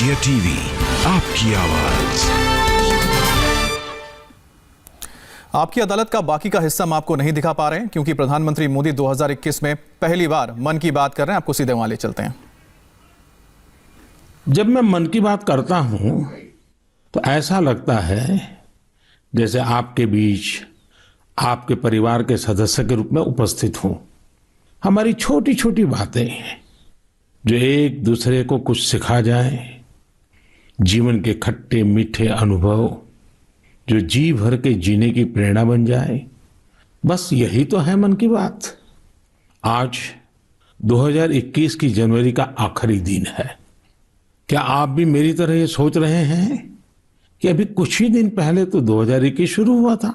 India TV, आपकी आवाज। आपकी अदालत का बाकी का हिस्सा हम आपको नहीं दिखा पा रहे हैं क्योंकि प्रधानमंत्री मोदी 2021 में पहली बार मन की बात कर रहे हैं। आपको सीधे वहां ले चलते हैं। जब मैं मन की बात करता हूं तो ऐसा लगता है जैसे आपके बीच आपके परिवार के सदस्य के रूप में उपस्थित हूं। हमारी छोटी छोटी बातें जो एक दूसरे को कुछ सिखा जाए, जीवन के खट्टे मीठे अनुभव जो जी भर के जीने की प्रेरणा बन जाए, बस यही तो है मन की बात। आज 2021 की जनवरी का आखिरी दिन है। क्या आप भी मेरी तरह ये सोच रहे हैं कि अभी कुछ ही दिन पहले तो 2021 शुरू हुआ था?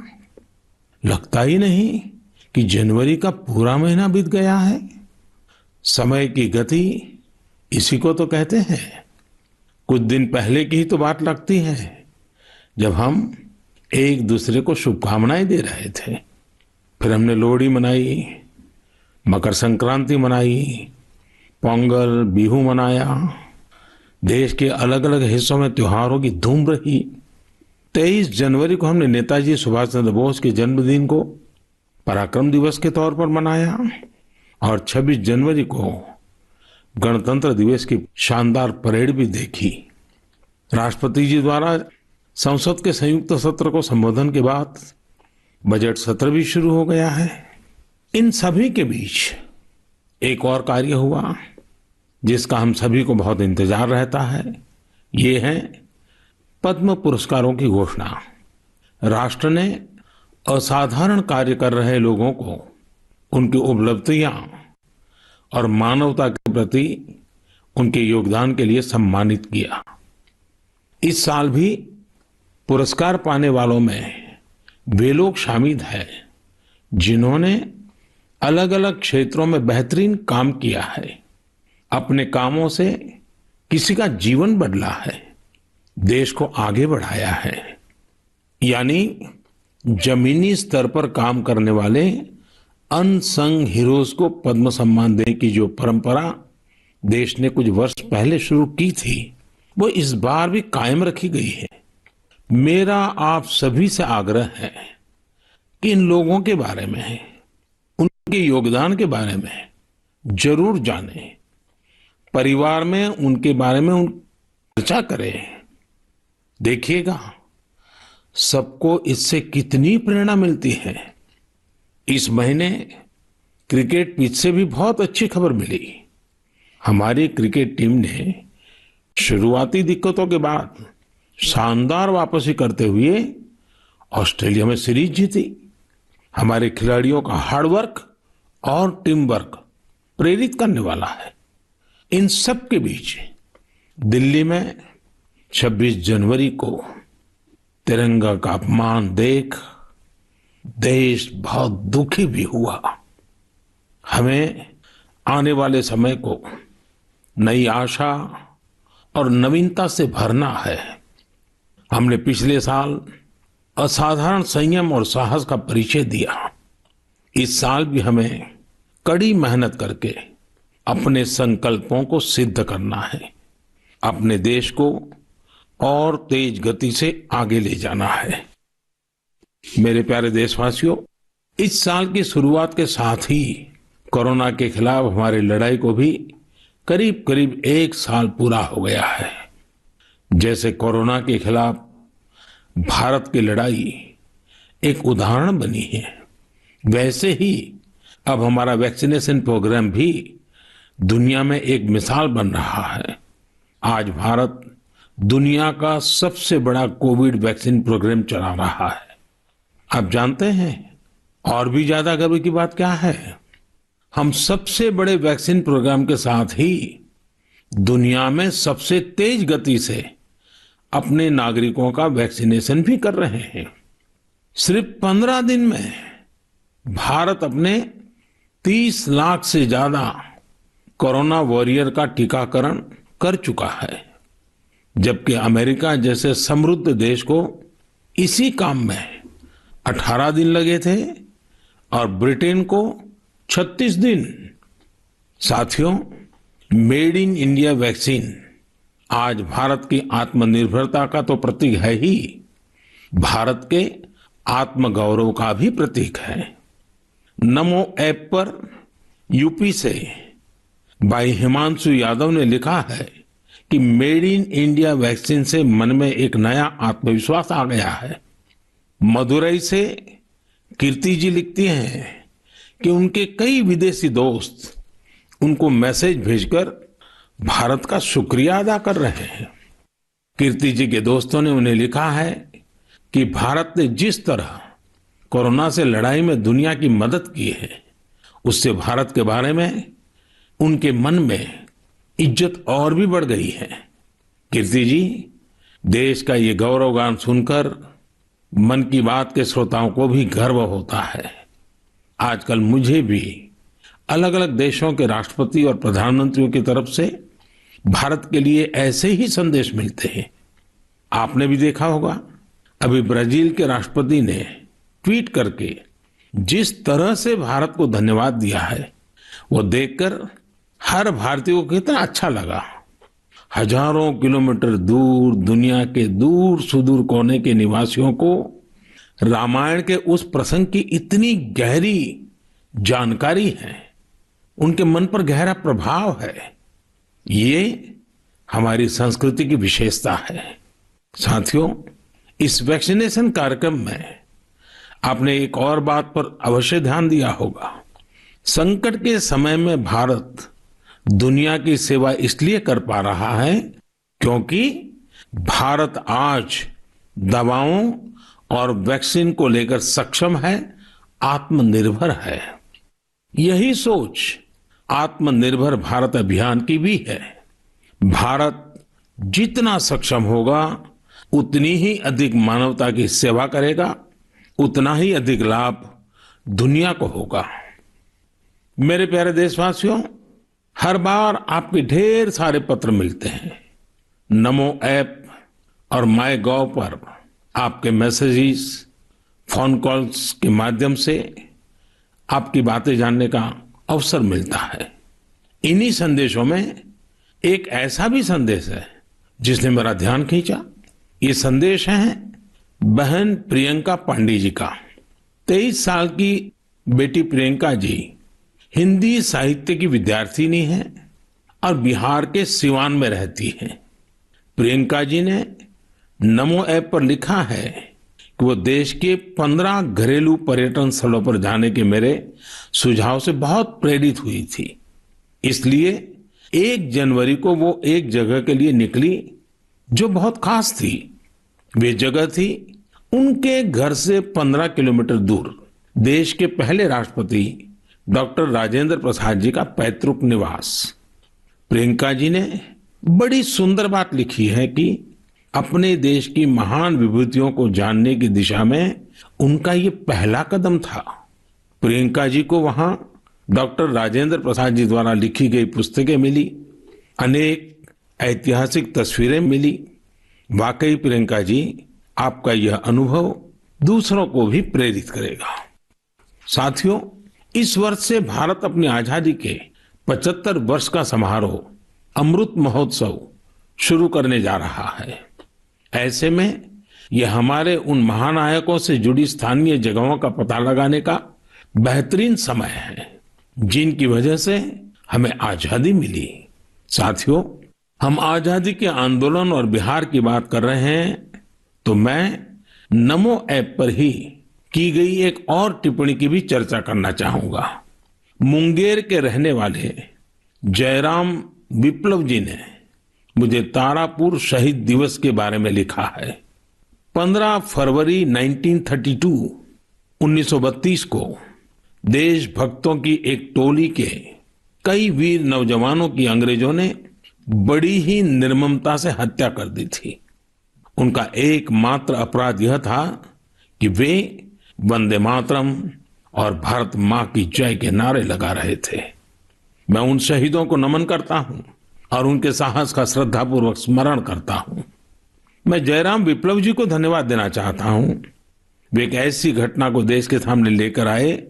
लगता ही नहीं कि जनवरी का पूरा महीना बीत गया है। समय की गति इसी को तो कहते हैं। कुछ दिन पहले की ही तो बात लगती है जब हम एक दूसरे को शुभकामनाएं दे रहे थे। फिर हमने लोहड़ी मनाई, मकर संक्रांति मनाई, पोंगल, बिहू मनाया। देश के अलग अलग हिस्सों में त्योहारों की धूम रही। 23 जनवरी को हमने नेताजी सुभाष चंद्र बोस के जन्मदिन को पराक्रम दिवस के तौर पर मनाया और 26 जनवरी को गणतंत्र दिवस की शानदार परेड भी देखी। राष्ट्रपति जी द्वारा संसद के संयुक्त सत्र को संबोधन के बाद बजट सत्र भी शुरू हो गया है। इन सभी के बीच एक और कार्य हुआ जिसका हम सभी को बहुत इंतजार रहता है। ये है पद्म पुरस्कारों की घोषणा। राष्ट्र ने असाधारण कार्य कर रहे लोगों को उनकी उपलब्धियां और मानवता के प्रति उनके योगदान के लिए सम्मानित किया। इस साल भी पुरस्कार पाने वालों में वे लोग शामिल हैं जिन्होंने अलग अलग क्षेत्रों में बेहतरीन काम किया है। अपने कामों से किसी का जीवन बदला है, देश को आगे बढ़ाया है। यानी जमीनी स्तर पर काम करने वाले अनसंग हीरोज को पद्म सम्मान देने की जो परंपरा देश ने कुछ वर्ष पहले शुरू की थी, वो इस बार भी कायम रखी गई है। मेरा आप सभी से आग्रह है कि इन लोगों के बारे में, उनके योगदान के बारे में जरूर जानें। परिवार में उनके बारे में चर्चा करें। देखिएगा सबको इससे कितनी प्रेरणा मिलती है। इस महीने क्रिकेट पिच से भी बहुत अच्छी खबर मिली। हमारी क्रिकेट टीम ने शुरुआती दिक्कतों के बाद शानदार वापसी करते हुए ऑस्ट्रेलिया में सीरीज जीती। हमारे खिलाड़ियों का हार्डवर्क और टीम वर्क प्रेरित करने वाला है। इन सब के बीच दिल्ली में 26 जनवरी को तिरंगा का अपमान देख देश बहुत दुखी भी हुआ। हमें आने वाले समय को नई आशा और नवीनता से भरना है। हमने पिछले साल असाधारण संयम और साहस का परिचय दिया। इस साल भी हमें कड़ी मेहनत करके अपने संकल्पों को सिद्ध करना है। अपने देश को और तेज गति से आगे ले जाना है। मेरे प्यारे देशवासियों, इस साल की शुरुआत के साथ ही कोरोना के खिलाफ हमारी लड़ाई को भी करीब करीब 1 साल पूरा हो गया है। जैसे कोरोना के खिलाफ भारत की लड़ाई एक उदाहरण बनी है, वैसे ही अब हमारा वैक्सीनेशन प्रोग्राम भी दुनिया में एक मिसाल बन रहा है। आज भारत दुनिया का सबसे बड़ा कोविड वैक्सीन प्रोग्राम चला रहा है। आप जानते हैं और भी ज्यादा गर्व की बात क्या है? हम सबसे बड़े वैक्सीन प्रोग्राम के साथ ही दुनिया में सबसे तेज गति से अपने नागरिकों का वैक्सीनेशन भी कर रहे हैं। सिर्फ 15 दिन में भारत अपने 30 लाख से ज्यादा कोरोना वॉरियर का टीकाकरण कर चुका है, जबकि अमेरिका जैसे समृद्ध देश को इसी काम में 18 दिन लगे थे और ब्रिटेन को 36 दिन। साथियों, मेड इन इंडिया वैक्सीन आज भारत की आत्मनिर्भरता का तो प्रतीक है ही, भारत के आत्मगौरव का भी प्रतीक है। नमो ऐप पर यूपी से भाई हिमांशु यादव ने लिखा है कि मेड इन इंडिया वैक्सीन से मन में एक नया आत्मविश्वास आ गया है। मदुरई से कीर्ति जी लिखती हैं कि उनके कई विदेशी दोस्त उनको मैसेज भेजकर भारत का शुक्रिया अदा कर रहे हैं। कीर्ति जी के दोस्तों ने उन्हें लिखा है कि भारत ने जिस तरह कोरोना से लड़ाई में दुनिया की मदद की है, उससे भारत के बारे में उनके मन में इज्जत और भी बढ़ गई है। कीर्ति जी, देश का ये गौरवगान सुनकर मन की बात के श्रोताओं को भी गर्व होता है। आजकल मुझे भी अलग अलग देशों के राष्ट्रपति और प्रधानमंत्रियों की तरफ से भारत के लिए ऐसे ही संदेश मिलते हैं। आपने भी देखा होगा, अभी ब्राजील के राष्ट्रपति ने ट्वीट करके जिस तरह से भारत को धन्यवाद दिया है, वो देखकर हर भारतीय को कितना अच्छा लगा। हजारों किलोमीटर दूर दुनिया के दूर सुदूर कोने के निवासियों को रामायण के उस प्रसंग की इतनी गहरी जानकारी है, उनके मन पर गहरा प्रभाव है। ये हमारी संस्कृति की विशेषता है। साथियों, इस वैक्सीनेशन कार्यक्रम में आपने एक और बात पर अवश्य ध्यान दिया होगा। संकट के समय में भारत दुनिया की सेवा इसलिए कर पा रहा है क्योंकि भारत आज दवाओं और वैक्सीन को लेकर सक्षम है, आत्मनिर्भर है। यही सोच आत्मनिर्भर भारत अभियान की भी है। भारत जितना सक्षम होगा, उतनी ही अधिक मानवता की सेवा करेगा, उतना ही अधिक लाभ दुनिया को होगा। मेरे प्यारे देशवासियों, हर बार आपके ढेर सारे पत्र मिलते हैं। नमो ऐप और माय गॉव पर आपके मैसेजेस, फोन कॉल्स के माध्यम से आपकी बातें जानने का अवसर मिलता है। इन्हीं संदेशों में एक ऐसा भी संदेश है जिसने मेरा ध्यान खींचा। ये संदेश है बहन प्रियंका पांडे जी का। 23 साल की बेटी प्रियंका जी हिंदी साहित्य की विद्यार्थिनी है और बिहार के सिवान में रहती है। प्रियंका जी ने नमो ऐप पर लिखा है कि वो देश के 15 घरेलू पर्यटन स्थलों पर जाने के मेरे सुझाव से बहुत प्रेरित हुई थी। इसलिए 1 जनवरी को वो एक जगह के लिए निकली जो बहुत खास थी। वे जगह थी उनके घर से 15 किलोमीटर दूर देश के पहले राष्ट्रपति डॉक्टर राजेंद्र प्रसाद जी का पैतृक निवास। प्रियंका जी ने बड़ी सुंदर बात लिखी है कि अपने देश की महान विभूतियों को जानने की दिशा में उनका ये पहला कदम था। प्रियंका जी को वहां डॉक्टर राजेंद्र प्रसाद जी द्वारा लिखी गई पुस्तकें मिली, अनेक ऐतिहासिक तस्वीरें मिली। वाकई प्रियंका जी, आपका यह अनुभव दूसरों को भी प्रेरित करेगा। साथियों, इस वर्ष से भारत अपनी आजादी के 75 वर्ष का समारोह अमृत महोत्सव शुरू करने जा रहा है। ऐसे में यह हमारे उन महानायकों से जुड़ी स्थानीय जगहों का पता लगाने का बेहतरीन समय है जिनकी वजह से हमें आजादी मिली। साथियों, हम आजादी के आंदोलन और बिहार की बात कर रहे हैं तो मैं नमो ऐप पर ही की गई एक और टिप्पणी की भी चर्चा करना चाहूंगा। मुंगेर के रहने वाले जयराम विप्लव जी ने मुझे तारापुर शहीद दिवस के बारे में लिखा है। 15 फरवरी 1932 को देशभक्तों की एक टोली के कई वीर नौजवानों की अंग्रेजों ने बड़ी ही निर्ममता से हत्या कर दी थी। उनका एकमात्र अपराध यह था कि वे वंदे मातरम और भारत मां की जय के नारे लगा रहे थे। मैं उन शहीदों को नमन करता हूं और उनके साहस का श्रद्धापूर्वक स्मरण करता हूं। मैं जयराम विप्लव जी को धन्यवाद देना चाहता हूं। वे एक ऐसी घटना को देश के सामने लेकर आए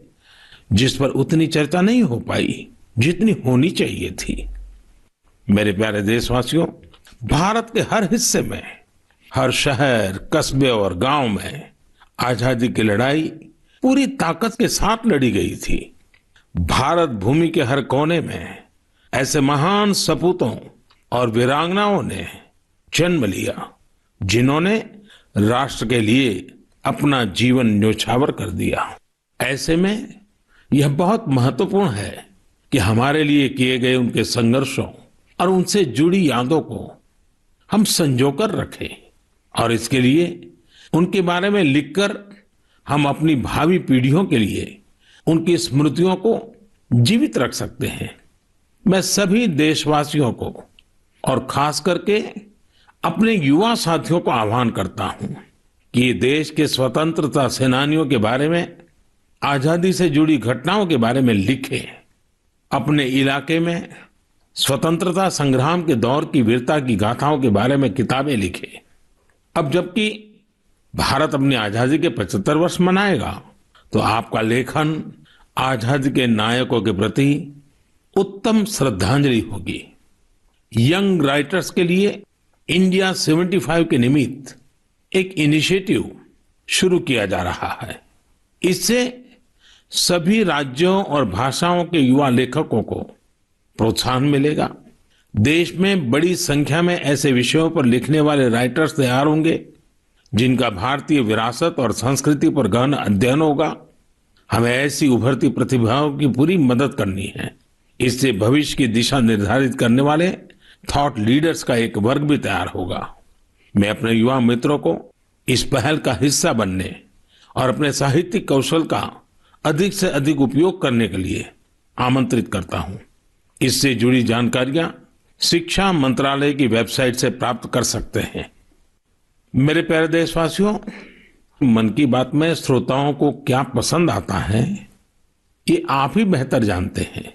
जिस पर उतनी चर्चा नहीं हो पाई जितनी होनी चाहिए थी। मेरे प्यारे देशवासियों, भारत के हर हिस्से में, हर शहर, कस्बे और गांव में आजादी की लड़ाई पूरी ताकत के साथ लड़ी गई थी। भारत भूमि के हर कोने में ऐसे महान सपूतों और वीरांगनाओं ने जन्म लिया, जिन्होंने राष्ट्र के लिए अपना जीवन न्योछावर कर दिया। ऐसे में यह बहुत महत्वपूर्ण है कि हमारे लिए किए गए उनके संघर्षों और उनसे जुड़ी यादों को हम संजोकर रखें और इसके लिए उनके बारे में लिखकर हम अपनी भावी पीढ़ियों के लिए उनकी स्मृतियों को जीवित रख सकते हैं। मैं सभी देशवासियों को और खास करके अपने युवा साथियों को आह्वान करता हूं कि ये देश के स्वतंत्रता सेनानियों के बारे में, आजादी से जुड़ी घटनाओं के बारे में लिखें। अपने इलाके में स्वतंत्रता संग्राम के दौर की वीरता की गाथाओं के बारे में किताबें लिखें। अब जबकि भारत अपनी आजादी के 75 वर्ष मनाएगा, तो आपका लेखन आजादी के नायकों के प्रति उत्तम श्रद्धांजलि होगी। यंग राइटर्स के लिए इंडिया 75 के निमित्त एक इनिशिएटिव शुरू किया जा रहा है। इससे सभी राज्यों और भाषाओं के युवा लेखकों को प्रोत्साहन मिलेगा। देश में बड़ी संख्या में ऐसे विषयों पर लिखने वाले राइटर्स तैयार होंगे जिनका भारतीय विरासत और संस्कृति पर गहन अध्ययन होगा। हमें ऐसी उभरती प्रतिभाओं की पूरी मदद करनी है। इससे भविष्य की दिशा निर्धारित करने वाले थॉट लीडर्स का एक वर्ग भी तैयार होगा। मैं अपने युवा मित्रों को इस पहल का हिस्सा बनने और अपने साहित्यिक कौशल का अधिक से अधिक उपयोग करने के लिए आमंत्रित करता हूं। इससे जुड़ी जानकारियां शिक्षा मंत्रालय की वेबसाइट से प्राप्त कर सकते हैं। मेरे प्यारे देशवासियों, मन की बात में श्रोताओं को क्या पसंद आता है ये आप ही बेहतर जानते हैं,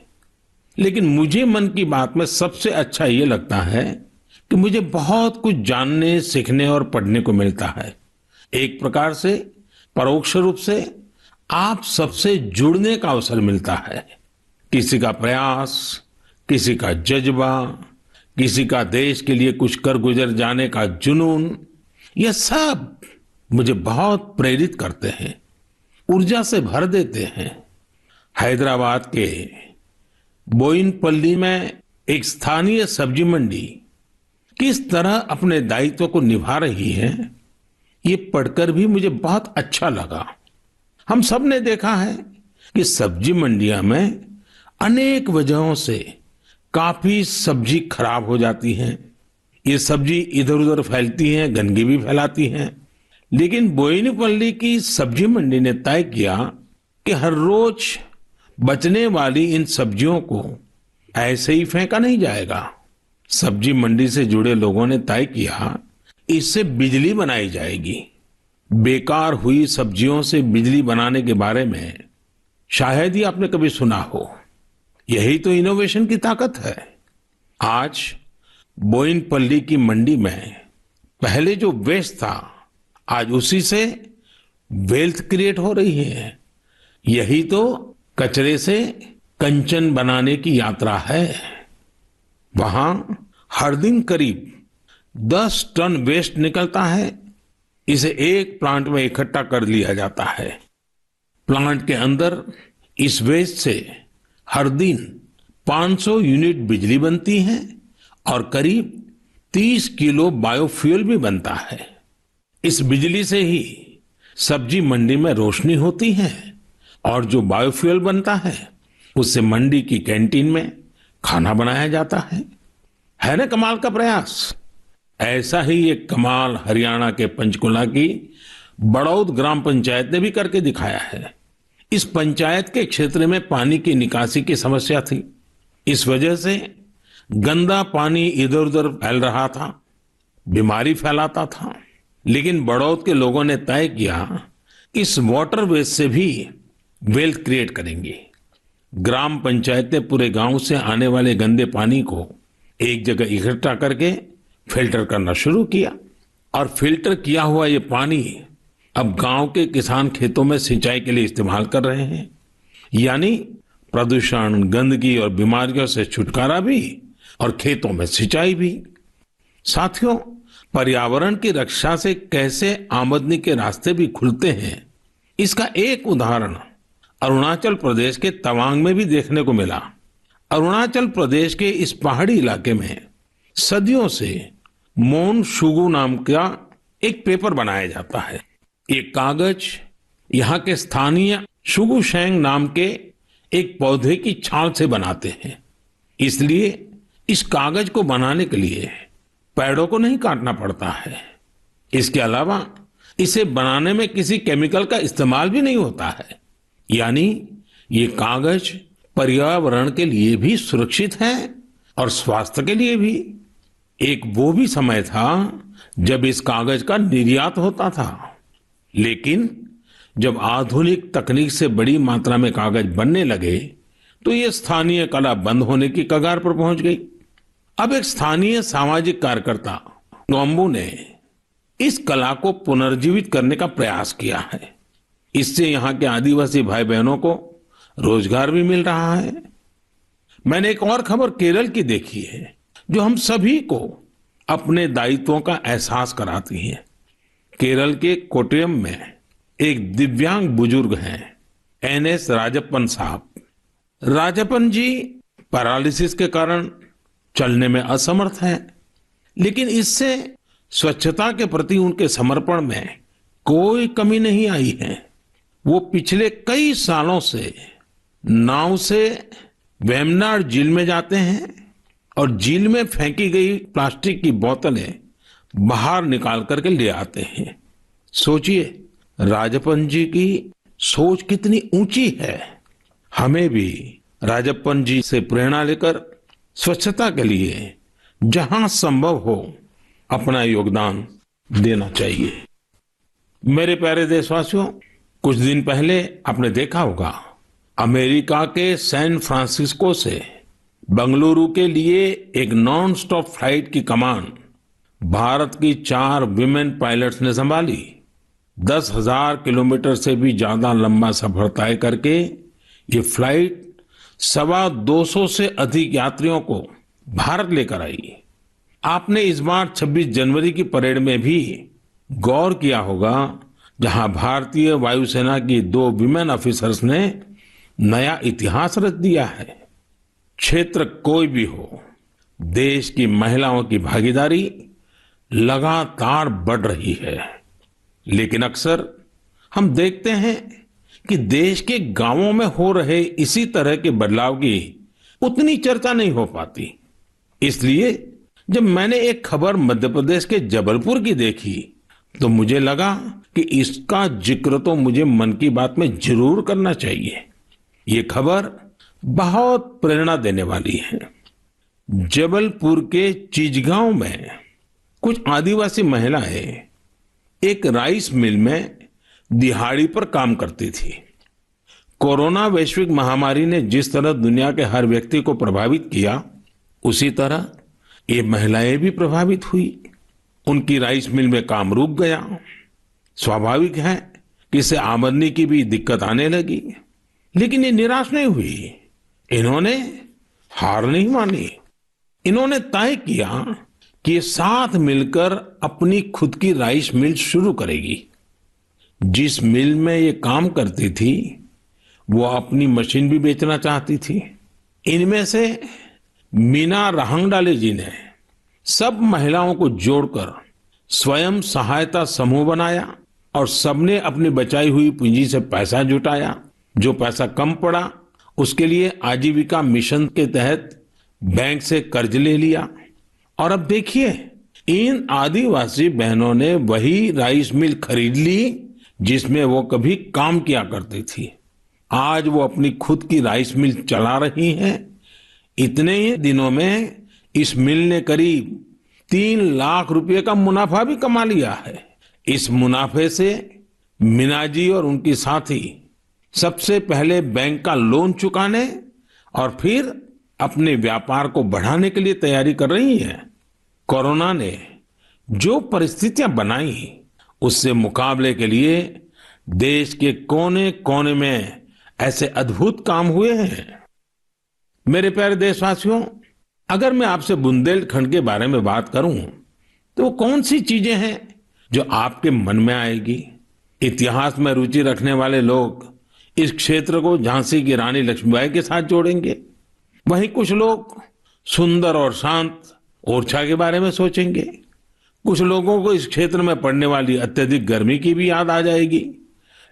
लेकिन मुझे मन की बात में सबसे अच्छा ये लगता है कि मुझे बहुत कुछ जानने, सीखने और पढ़ने को मिलता है। एक प्रकार से परोक्ष रूप से आप सबसे जुड़ने का अवसर मिलता है। किसी का प्रयास, किसी का जज्बा, किसी का देश के लिए कुछ कर गुजर जाने का जुनून, यह सब मुझे बहुत प्रेरित करते हैं, ऊर्जा से भर देते हैं। हैदराबाद के बोयिनपल्ली में एक स्थानीय सब्जी मंडी किस तरह अपने दायित्व को निभा रही है, ये पढ़कर भी मुझे बहुत अच्छा लगा। हम सब ने देखा है कि सब्जी मंडियां में अनेक वजहों से काफी सब्जी खराब हो जाती है। ये सब्जी इधर उधर फैलती है, गंदगी भी फैलाती है। लेकिन बोयिनपल्ली की सब्जी मंडी ने तय किया कि हर रोज बचने वाली इन सब्जियों को ऐसे ही फेंका नहीं जाएगा। सब्जी मंडी से जुड़े लोगों ने तय किया इससे बिजली बनाई जाएगी। बेकार हुई सब्जियों से बिजली बनाने के बारे में शायद ही आपने कभी सुना हो। यही तो इनोवेशन की ताकत है। आज बोयिनपल्ली की मंडी में पहले जो वेस्ट था, आज उसी से वेल्थ क्रिएट हो रही है। यही तो कचरे से कंचन बनाने की यात्रा है। वहां हर दिन करीब 10 टन वेस्ट निकलता है। इसे एक प्लांट में इकट्ठा कर लिया जाता है। प्लांट के अंदर इस वेस्ट से हर दिन 500 यूनिट बिजली बनती है और करीब 30 किलो बायोफ्यूल भी बनता है। इस बिजली से ही सब्जी मंडी में रोशनी होती है और जो बायोफ्यूल बनता है उससे मंडी की कैंटीन में खाना बनाया जाता है ना कमाल का प्रयास। ऐसा ही एक कमाल हरियाणा के पंचकुला की बड़ौद ग्राम पंचायत ने भी करके दिखाया है। इस पंचायत के क्षेत्र में पानी की निकासी की समस्या थी। इस वजह से गंदा पानी इधर उधर फैल रहा था, बीमारी फैलाता था। लेकिन बड़ौद के लोगों ने तय किया इस वाटर वेस्ट से भी वेल्थ क्रिएट करेंगे। ग्राम पंचायत ने पूरे गांव से आने वाले गंदे पानी को एक जगह इकट्ठा करके फिल्टर करना शुरू किया और फिल्टर किया हुआ ये पानी अब गांव के किसान खेतों में सिंचाई के लिए इस्तेमाल कर रहे हैं। यानी प्रदूषण, गंदगी और बीमारियों से छुटकारा भी और खेतों में सिंचाई भी। साथियों, पर्यावरण की रक्षा से कैसे आमदनी के रास्ते भी खुलते हैं, इसका एक उदाहरण अरुणाचल प्रदेश के तवांग में भी देखने को मिला। अरुणाचल प्रदेश के इस पहाड़ी इलाके में सदियों से मोन शुगु नाम का एक पेपर बनाया जाता है। ये कागज यहाँ के स्थानीय शुगु शेंग नाम के एक पौधे की छाल से बनाते हैं। इसलिए इस कागज को बनाने के लिए पेड़ों को नहीं काटना पड़ता है। इसके अलावा इसे बनाने में किसी केमिकल का इस्तेमाल भी नहीं होता है। यानी ये कागज पर्यावरण के लिए भी सुरक्षित है और स्वास्थ्य के लिए भी। एक वो भी समय था जब इस कागज का निर्यात होता था, लेकिन जब आधुनिक तकनीक से बड़ी मात्रा में कागज बनने लगे तो ये स्थानीय कला बंद होने की कगार पर पहुंच गई। अब एक स्थानीय सामाजिक कार्यकर्ता नोम्बू ने इस कला को पुनर्जीवित करने का प्रयास किया है। इससे यहाँ के आदिवासी भाई बहनों को रोजगार भी मिल रहा है। मैंने एक और खबर केरल की देखी है जो हम सभी को अपने दायित्वों का एहसास कराती है। केरल के कोट्टयम में एक दिव्यांग बुजुर्ग हैं, एनएस राजप्पन साहब। राजप्पन जी पैरालिसिस के कारण चलने में असमर्थ हैं, लेकिन इससे स्वच्छता के प्रति उनके समर्पण में कोई कमी नहीं आई है। वो पिछले कई सालों से नाव से वेम्बनाड झील में जाते हैं और झील में फेंकी गई प्लास्टिक की बोतलें बाहर निकाल करके ले आते हैं। सोचिए, राजप्पन जी की सोच कितनी ऊंची है। हमें भी राजप्पन जी से प्रेरणा लेकर स्वच्छता के लिए जहां संभव हो अपना योगदान देना चाहिए। मेरे प्यारे देशवासियों, कुछ दिन पहले आपने देखा होगा अमेरिका के सैन फ्रांसिस्को से बंगलुरु के लिए एक नॉन स्टॉप फ्लाइट की कमान भारत की 4 विमेन पायलट्स ने संभाली। 10,000 किलोमीटर से भी ज्यादा लंबा सफर तय करके ये फ्लाइट 225 से अधिक यात्रियों को भारत लेकर आई। आपने इस बार 26 जनवरी की परेड में भी गौर किया होगा, जहां भारतीय वायुसेना की 2 विमेन ऑफिसर्स ने नया इतिहास रच दिया है। क्षेत्र कोई भी हो, देश की महिलाओं की भागीदारी लगातार बढ़ रही है। लेकिन अक्सर हम देखते हैं कि देश के गांवों में हो रहे इसी तरह के बदलाव की उतनी चर्चा नहीं हो पाती। इसलिए जब मैंने एक खबर मध्य प्रदेश के जबलपुर की देखी तो मुझे लगा कि इसका जिक्र तो मुझे मन की बात में जरूर करना चाहिए। ये खबर बहुत प्रेरणा देने वाली है। जबलपुर के चिचगांव में कुछ आदिवासी महिलाएं एक राइस मिल में दिहाड़ी पर काम करती थी। कोरोना वैश्विक महामारी ने जिस तरह दुनिया के हर व्यक्ति को प्रभावित किया, उसी तरह ये महिलाएं भी प्रभावित हुई। उनकी राइस मिल में काम रुक गया। स्वाभाविक है कि इससे आमदनी की भी दिक्कत आने लगी, लेकिन ये निराश नहीं हुई। इन्होंने हार नहीं मानी। इन्होंने तय किया कि ये साथ मिलकर अपनी खुद की राइस मिल शुरू करेगी। जिस मिल में ये काम करती थी वो अपनी मशीन भी बेचना चाहती थी। इनमें से मीना रहंगडाले जी ने सब महिलाओं को जोड़कर स्वयं सहायता समूह बनाया और सबने अपनी बचाई हुई पूंजी से पैसा जुटाया। जो पैसा कम पड़ा उसके लिए आजीविका मिशन के तहत बैंक से कर्ज ले लिया। और अब देखिए, इन आदिवासी बहनों ने वही राइस मिल खरीद ली जिसमें वो कभी काम किया करती थी। आज वो अपनी खुद की राइस मिल चला रही हैं। इतने ही दिनों में इस मिल ने करीब 3 लाख रुपए का मुनाफा भी कमा लिया है। इस मुनाफे से मीना जी और उनकी साथी सबसे पहले बैंक का लोन चुकाने और फिर अपने व्यापार को बढ़ाने के लिए तैयारी कर रही हैं। कोरोना ने जो परिस्थितियां बनाई उससे मुकाबले के लिए देश के कोने कोने में ऐसे अद्भुत काम हुए हैं। मेरे प्यारे देशवासियों, अगर मैं आपसे बुंदेलखंड के बारे में बात करूं तो वो कौन सी चीजें हैं जो आपके मन में आएगी? इतिहास में रुचि रखने वाले लोग इस क्षेत्र को झांसी की रानी लक्ष्मीबाई के साथ जोड़ेंगे। वहीं कुछ लोग सुंदर और शांत ओरछा के बारे में सोचेंगे। कुछ लोगों को इस क्षेत्र में पड़ने वाली अत्यधिक गर्मी की भी याद आ जाएगी।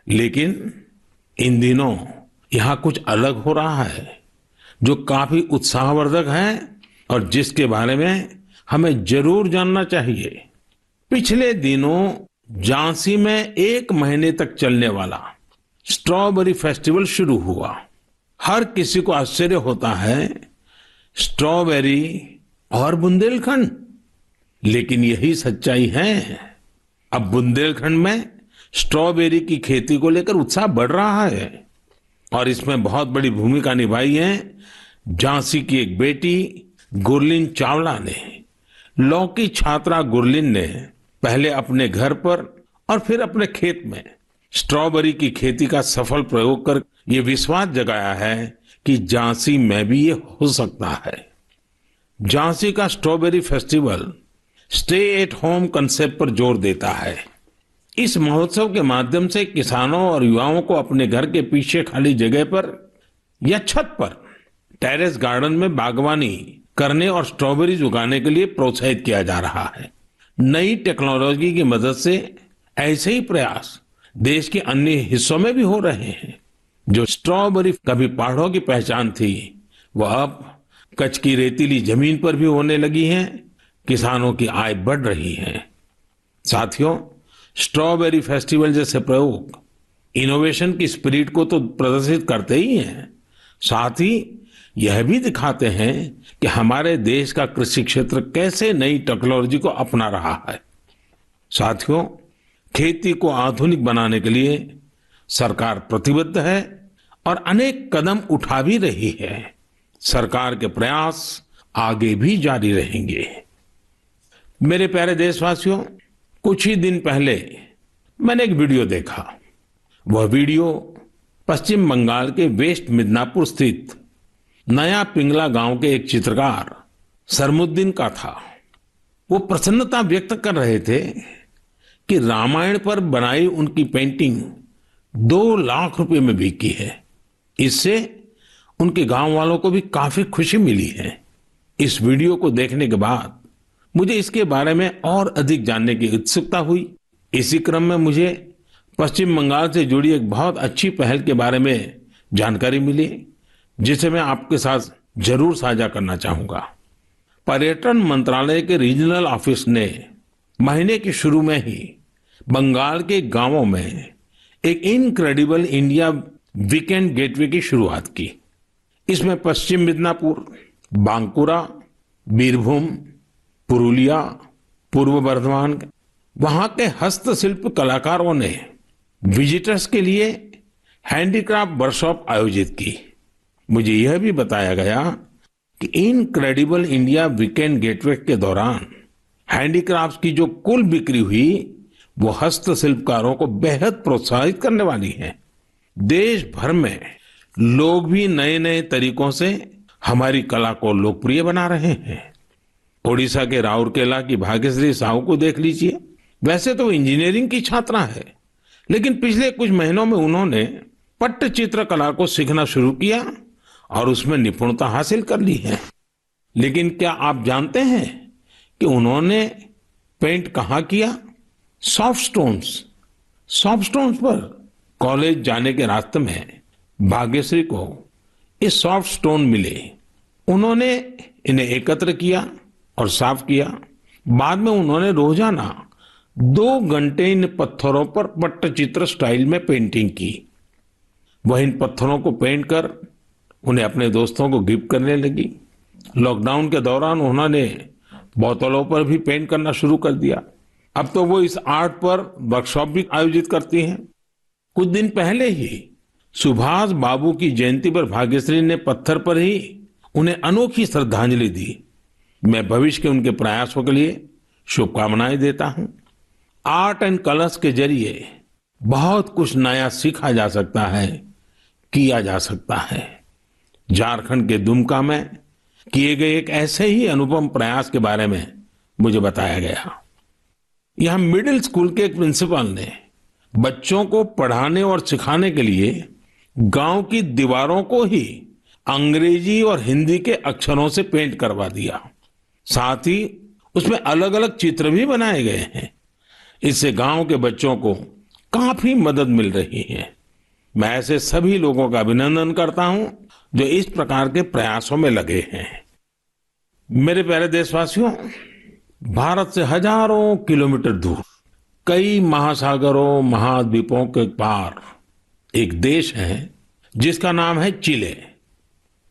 लेकिन इन दिनों यहाँ कुछ अलग हो रहा है जो काफी उत्साहवर्धक है और जिसके बारे में हमें जरूर जानना चाहिए। पिछले दिनों झांसी में 1 महीने तक चलने वाला स्ट्रॉबेरी फेस्टिवल शुरू हुआ। हर किसी को आश्चर्य होता है, स्ट्रॉबेरी और बुंदेलखंड, लेकिन यही सच्चाई है। अब बुंदेलखंड में स्ट्रॉबेरी की खेती को लेकर उत्साह बढ़ रहा है और इसमें बहुत बड़ी भूमिका निभाई है झांसी की एक बेटी गुरलीन चावला ने। लॉ की छात्रा गुरलीन ने पहले अपने घर पर और फिर अपने खेत में स्ट्रॉबेरी की खेती का सफल प्रयोग कर ये विश्वास जगाया है कि झांसी में भी ये हो सकता है। झांसी का strawberry festival stay at home concept पर जोर देता है। इस महोत्सव के माध्यम से किसानों और युवाओं को अपने घर के पीछे खाली जगह पर या छत पर टेरेस गार्डन में बागवानी करने और स्ट्रॉबेरीज उगाने के लिए प्रोत्साहित किया जा रहा है। नई टेक्नोलॉजी की मदद से ऐसे ही प्रयास देश के अन्य हिस्सों में भी हो रहे हैं। जो स्ट्रॉबेरी कभी पहाड़ों की पहचान थी, वह अब कच्छ की रेतीली जमीन पर भी होने लगी है। किसानों की आय बढ़ रही है। साथियों, स्ट्रॉबेरी फेस्टिवल जैसे प्रयोग इनोवेशन की स्पिरिट को तो प्रदर्शित करते ही हैं, साथ ही यह भी दिखाते हैं कि हमारे देश का कृषि क्षेत्र कैसे नई टेक्नोलॉजी को अपना रहा है। साथियों, खेती को आधुनिक बनाने के लिए सरकार प्रतिबद्ध है और अनेक कदम उठा भी रही है। सरकार के प्रयास आगे भी जारी रहेंगे। मेरे प्यारे देशवासियों, कुछ ही दिन पहले मैंने एक वीडियो देखा। वह वीडियो पश्चिम बंगाल के वेस्ट मिदनापुर स्थित नया पिंगला गांव के एक चित्रकार सरमुद्दीन का था। वो प्रसन्नता व्यक्त कर रहे थे कि रामायण पर बनाई उनकी पेंटिंग 2 लाख रुपए में बिकी है। इससे उनके गांव वालों को भी काफी खुशी मिली है। इस वीडियो को देखने के बाद मुझे इसके बारे में और अधिक जानने की उत्सुकता हुई। इसी क्रम में मुझे पश्चिम बंगाल से जुड़ी एक बहुत अच्छी पहल के बारे में जानकारी मिली, जिसे मैं आपके साथ जरूर साझा करना चाहूंगा। पर्यटन मंत्रालय के रीजनल ऑफिस ने महीने के शुरू में ही बंगाल के गांवों में एक इनक्रेडिबल इंडिया वीकेंड गेटवे की शुरुआत की। इसमें पश्चिम मिदनापुर, बांकुरा, बीरभूम, पुरुलिया, पूर्व बर्धमान, वहां के हस्तशिल्प कलाकारों ने विजिटर्स के लिए हैंडीक्राफ्ट वर्कशॉप आयोजित की। मुझे यह भी बताया गया कि इनक्रेडिबल इंडिया वीकेंड गेटवे के दौरान हैंडीक्राफ्ट की जो कुल बिक्री हुई वो हस्तशिल्पकारों को बेहद प्रोत्साहित करने वाली है। देश भर में लोग भी नए नए तरीकों से हमारी कला को लोकप्रिय बना रहे हैं। ओडिशा के राउरकेला की भाग्यश्री साहू को देख लीजिए। वैसे तो इंजीनियरिंग की छात्रा है, लेकिन पिछले कुछ महीनों में उन्होंने पट्टचित्र कला को सीखना शुरू किया और उसमें निपुणता हासिल कर ली है। लेकिन क्या आप जानते हैं कि उन्होंने पेंट कहाँ किया? सॉफ्ट स्टोन्स पर। कॉलेज जाने के रास्ते में भाग्यश्री को ये सॉफ्ट स्टोन मिले। उन्होंने इन्हें एकत्र किया और साफ किया। बाद में उन्होंने रोजाना 2 घंटे इन पत्थरों पर पट्टचित्र स्टाइल में पेंटिंग की। वह इन पत्थरों को पेंट कर उन्हें अपने दोस्तों को गिफ्ट करने लगी। लॉकडाउन के दौरान उन्होंने बोतलों पर भी पेंट करना शुरू कर दिया। अब तो वो इस आर्ट पर वर्कशॉप भी आयोजित करती हैं। कुछ दिन पहले ही सुभाष बाबू की जयंती पर भाग्यश्री ने पत्थर पर ही उन्हें अनोखी श्रद्धांजलि दी। मैं भविष्य के उनके प्रयासों के लिए शुभकामनाएं देता हूं। आर्ट एंड कलर्स के जरिए बहुत कुछ नया सीखा जा सकता है, किया जा सकता है। झारखंड के दुमका में किए गए एक ऐसे ही अनुपम प्रयास के बारे में मुझे बताया गया। यहाँ मिडिल स्कूल के एक प्रिंसिपल ने बच्चों को पढ़ाने और सिखाने के लिए गांव की दीवारों को ही अंग्रेजी और हिंदी के अक्षरों से पेंट करवा दिया। साथ ही उसमें अलग अलग चित्र भी बनाए गए हैं। इससे गांव के बच्चों को काफी मदद मिल रही है। मैं ऐसे सभी लोगों का अभिनंदन करता हूं जो इस प्रकार के प्रयासों में लगे हैं। मेरे प्यारे देशवासियों, भारत से हजारों किलोमीटर दूर, कई महासागरों महाद्वीपों के पार एक देश है जिसका नाम है चिले।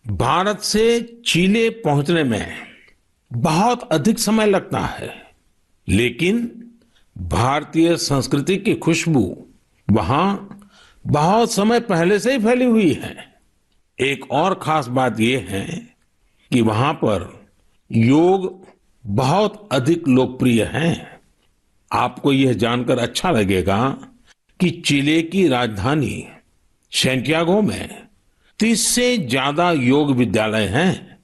भारत से चिले पहुंचने में बहुत अधिक समय लगता है, लेकिन भारतीय संस्कृति की खुशबू वहां बहुत समय पहले से ही फैली हुई है। एक और खास बात यह है कि वहां पर योग बहुत अधिक लोकप्रिय है। आपको यह जानकर अच्छा लगेगा कि चिले की राजधानी सैंटियागो में 30 से ज्यादा योग विद्यालय हैं।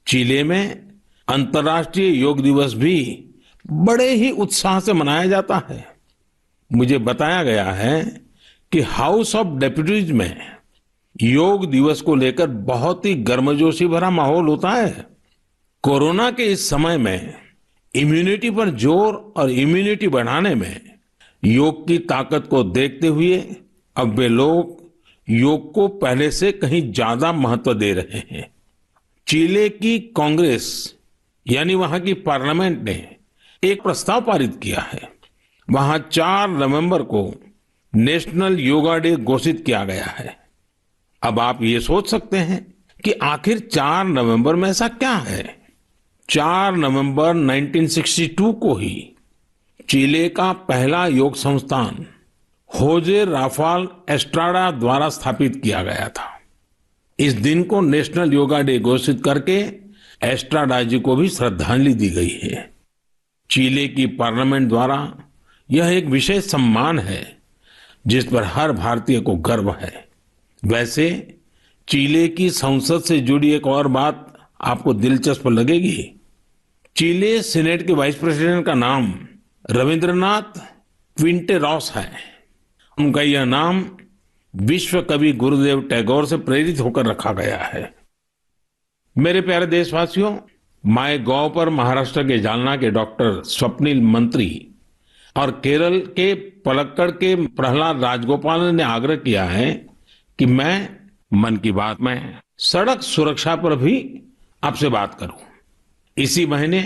चिले में अंतर्राष्ट्रीय योग दिवस भी बड़े ही उत्साह से मनाया जाता है। मुझे बताया गया है कि हाउस ऑफ डेप्यूटीज में योग दिवस को लेकर बहुत ही गर्मजोशी भरा माहौल होता है। कोरोना के इस समय में इम्यूनिटी पर जोर और इम्यूनिटी बढ़ाने में योग की ताकत को देखते हुए अब वे लोग योग को पहले से कहीं ज्यादा महत्व दे रहे हैं। चिले की कांग्रेस यानी वहां की पार्लियामेंट ने एक प्रस्ताव पारित किया है। वहां 4 नवंबर को नेशनल योगा डे घोषित किया गया है। अब आप ये सोच सकते हैं कि आखिर 4 नवंबर में ऐसा क्या है। 4 नवंबर 1962 को ही चिले का पहला योग संस्थान होजे राफाल एस्ट्राडा द्वारा स्थापित किया गया था। इस दिन को नेशनल योगा डे घोषित करके एस्ट्राडा जी को भी श्रद्धांजलि दी गई है। चिले की पार्लियामेंट द्वारा यह एक विशेष सम्मान है जिस पर हर भारतीय को गर्व है। वैसे चिले की संसद से जुड़ी एक और बात आपको दिलचस्प लगेगी। चिले सीनेट के वाइस प्रेसिडेंट का नाम रविंद्रनाथ क्विंटेरॉस है। उनका यह नाम विश्व कवि गुरुदेव टैगोर से प्रेरित होकर रखा गया है। मेरे प्यारे देशवासियों, माय गॉव पर महाराष्ट्र के जालना के डॉक्टर स्वप्निल मंत्री और केरल के पलक्कड़ के प्रहलाद राजगोपाल ने आग्रह किया है कि मैं मन की बात में सड़क सुरक्षा पर भी आपसे बात करूं। इसी महीने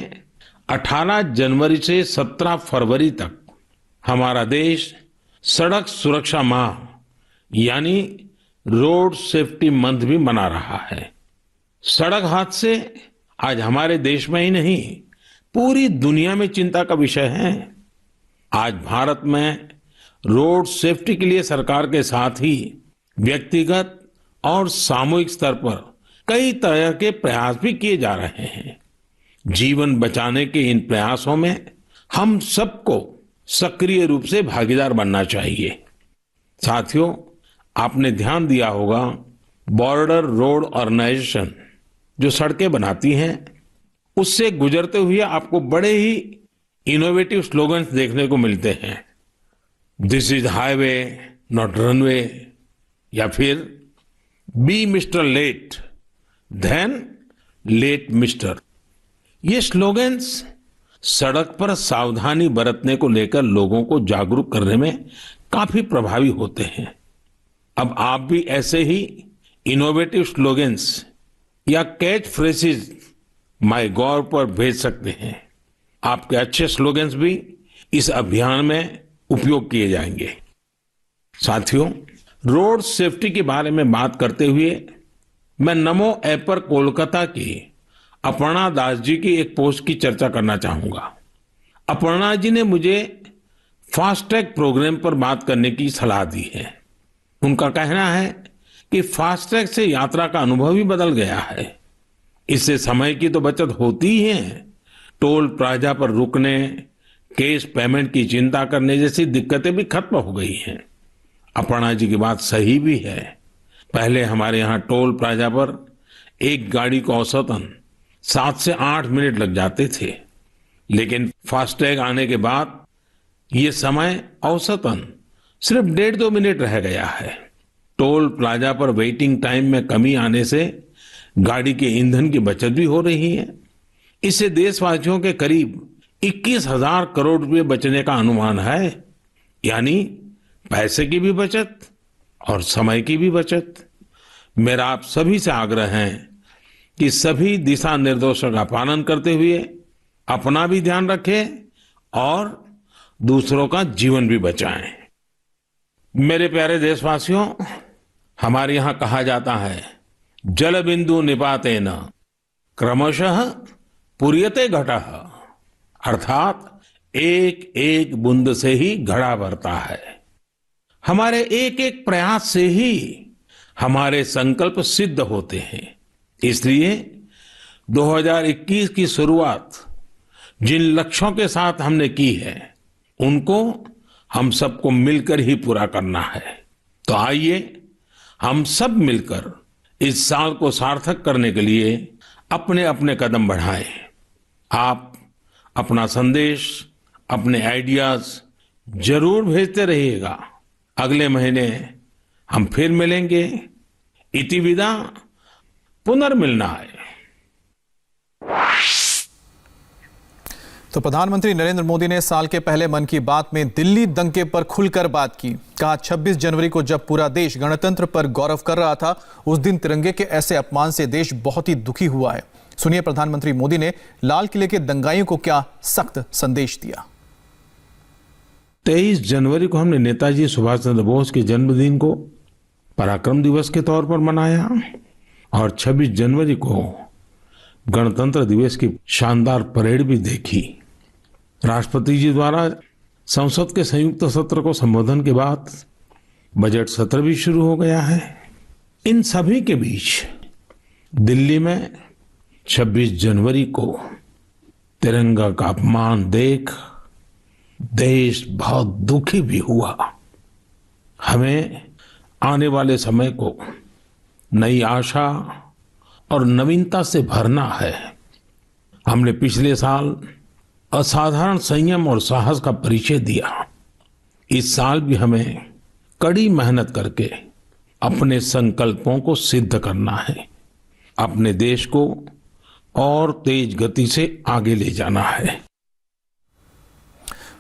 18 जनवरी से 17 फरवरी तक हमारा देश सड़क सुरक्षा माह यानी रोड सेफ्टी मंथ भी मना रहा है। सड़क हादसे आज हमारे देश में ही नहीं पूरी दुनिया में चिंता का विषय है। आज भारत में रोड सेफ्टी के लिए सरकार के साथ ही व्यक्तिगत और सामूहिक स्तर पर कई तरह के प्रयास भी किए जा रहे हैं। जीवन बचाने के इन प्रयासों में हम सबको सक्रिय रूप से भागीदार बनना चाहिए। साथियों, आपने ध्यान दिया होगा बॉर्डर रोड ऑर्गेनाइजेशन जो सड़कें बनाती हैं उससे गुजरते हुए आपको बड़े ही इनोवेटिव स्लोगन्स देखने को मिलते हैं। This is highway not runway, या फिर be mister late than late mister. ये स्लोगन्स सड़क पर सावधानी बरतने को लेकर लोगों को जागरूक करने में काफी प्रभावी होते हैं। अब आप भी ऐसे ही इनोवेटिव स्लोगन्स या कैच फ्रेजेस माय गॉव पर भेज सकते हैं। आपके अच्छे स्लोगन्स भी इस अभियान में उपयोग किए जाएंगे। साथियों, रोड सेफ्टी के बारे में बात करते हुए मैं नमो ऐप पर कोलकाता की अपर्णा दास जी की एक पोस्ट की चर्चा करना चाहूंगा। अपर्णा जी ने मुझे फास्टैग प्रोग्राम पर बात करने की सलाह दी है। उनका कहना है कि फास्टैग से यात्रा का अनुभव ही बदल गया है। इससे समय की तो बचत होती ही है, टोल प्लाजा पर रुकने, कैश पेमेंट की चिंता करने जैसी दिक्कतें भी खत्म हो गई हैं। अपर्णा जी की बात सही भी है। पहले हमारे यहाँ टोल प्लाजा पर एक गाड़ी को औसतन 7 से 8 मिनट लग जाते थे, लेकिन फास्टैग आने के बाद ये समय औसतन सिर्फ 1.5-2 मिनट रह गया है। टोल प्लाजा पर वेटिंग टाइम में कमी आने से गाड़ी के ईंधन की बचत भी हो रही है। इससे देशवासियों के करीब 21,000 करोड़ रुपए बचने का अनुमान है, यानी पैसे की भी बचत और समय की भी बचत। मेरा आप सभी से आग्रह है कि सभी दिशा निर्देशों का पालन करते हुए अपना भी ध्यान रखें और दूसरों का जीवन भी बचाएं। मेरे प्यारे देशवासियों, हमारे यहां कहा जाता है, जल बिंदु निपातेन क्रमशः पूर्यते घटः, अर्थात एक एक बूंद से ही घड़ा भरता है। हमारे एक एक प्रयास से ही हमारे संकल्प सिद्ध होते हैं। इसलिए 2021 की शुरुआत जिन लक्ष्यों के साथ हमने की है, उनको हम सबको मिलकर ही पूरा करना है। तो आइए हम सब मिलकर इस साल को सार्थक करने के लिए अपने अपने कदम बढ़ाएं। आप अपना संदेश, अपने आइडियाज जरूर भेजते रहिएगा। अगले महीने हम फिर मिलेंगे। इति विदा पुनर्मिलनाय। तो प्रधानमंत्री नरेंद्र मोदी ने साल के पहले मन की बात में दिल्ली दंगे पर खुलकर बात की। कहा, 26 जनवरी को जब पूरा देश गणतंत्र पर गौरव कर रहा था, उस दिन तिरंगे के ऐसे अपमान से देश बहुत ही दुखी हुआ है। सुनिए प्रधानमंत्री मोदी ने लाल किले के दंगाइयों को क्या सख्त संदेश दिया। 23 जनवरी को हमने नेताजी सुभाष चंद्र बोस के जन्मदिन को पराक्रम दिवस के तौर पर मनाया और 26 जनवरी को गणतंत्र दिवस की शानदार परेड भी देखी। राष्ट्रपति जी द्वारा संसद के संयुक्त सत्र को संबोधन के बाद बजट सत्र भी शुरू हो गया है। इन सभी के बीच दिल्ली में 26 जनवरी को तिरंगा का अपमान देख देश बहुत दुखी भी हुआ। हमें आने वाले समय को नई आशा और नवीनता से भरना है। हमने पिछले साल असाधारण संयम और साहस का परिचय दिया। इस साल भी हमें कड़ी मेहनत करके अपने संकल्पों को सिद्ध करना है। अपने देश को और तेज गति से आगे ले जाना है।